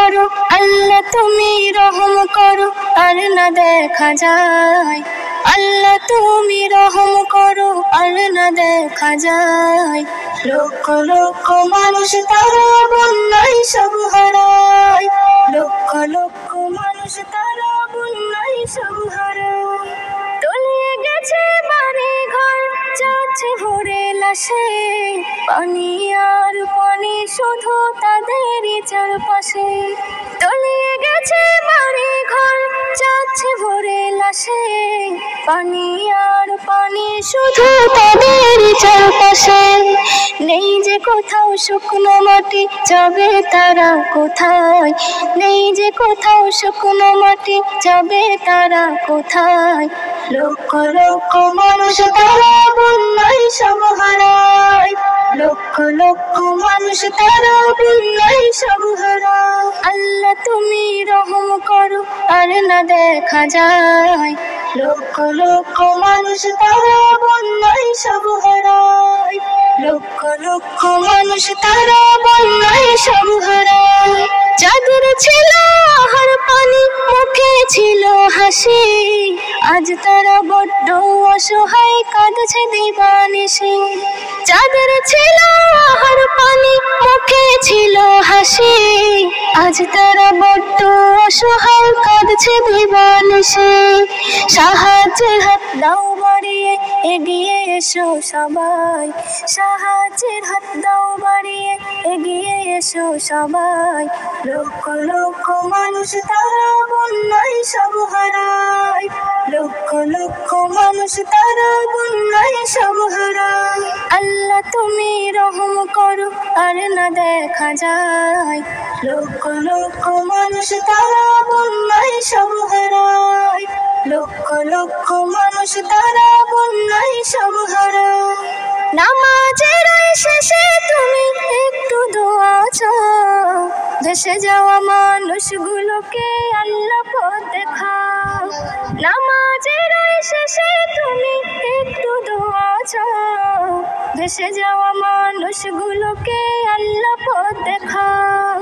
করো আল্লাহ তুমি রহম করো আর না দেখা যায়। আল্লাহ তুমি রহম করো আর না দেখা যায়। লক্ষ লক্ষ মানুষ তারা বন্যায় সব হারায়। লক্ষ লক্ষ মানুষ তারা বন্যায় সব হারায়। তলিয়ে গেছে বাড়ি ঘর, যাচ্ছে ভরে লাশে। পানি আর পানি শুধু তাদেরই চারপাশে। তলিয়ে গেছে বাড়ি ঘর, যাচ্ছে ভরে লাশে। পানি আর পানি শুধু তাদেরই চারপাশে। নেই যে কোথাও শুকনো মাটি, যাবে তারা কোথায়? নেই যে কোথাও শুকনো মাটি, যাবে তারা কোথায়? লক্ষ লক্ষ মানুষ তারা বন্যায় সব হারায়। লক্ষ লক্ষ মানুষ তারা বন্যায় সব হারায়। আল্লাহ তুমি রহম করো আর না দেখা যায়। লক্ষ লক্ষ মানুষ তারা বন্যায় সব হারায়। লক্ষ লক্ষ মানুষ তারা বন্যায় সব হারায়। যাদের ছিল আহার পানি, মুখে ছিল হাসি, আজ তারা বড্ড অসহায়, কাঁদছে দিবানিশি। যাদের ছিল আহার পানি, মুখে ছিল হাসি, আজ তারা বড্ড অসহায়, কাঁদছে দিবানিশি। সাহায্যের হাত দাও বাড়িয়ে, এগিয়ে এসো সবাই। সাহায্যের হাত দাও বাড়িয়ে, এগিয়ে এসো সবাই। লক্ষ লক্ষ মানুষ তারা বন্যায় সব হারায়। লক্ষ লক্ষ মানুষ তারা বন্যায় সব হারায়। আল্লাহ তুমি রহম করো আর না দেখা যায়। লক্ষ লক্ষ মানুষ তারা বন্যায় সব হারায়। লক্ষ লক্ষ মানুষ তারা বন্যায় সব হারায়। নামাজের শেষে তুমি একটু দোয়া চাও, ভেসে যাওয়া মানুষগুলোকে আল্লাহ পথ দেখাও। নামাজের শেষে তুমি একটু দোয়া চাও, ভেসে যাওয়া মানুষগুলোকে আল্লাহ পথ দেখাও।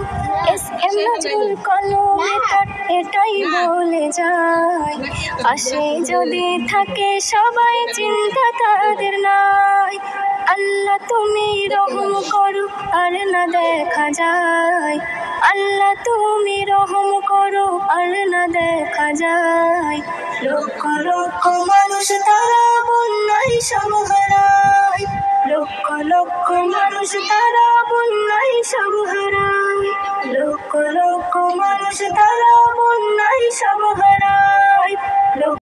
এসএম নজরুল কলমে তার এটাই বলে যায়, পাশে যদি থাকে সবাই চিন্তা তাদের নাই। আল্লাহ তুমি রহম করো আর না দেখা যায়। আল্লাহ তুমি রহম করো আর না দেখা যায়। লক্ষ লক্ষ মানুষ তারা বন্যায় সব হারায়। লক্ষ লক্ষ মানুষ তারা বন্যায় সব হারায়। লক্ষ লক্ষ মানুষ তারা বন্যায় সব হারায়।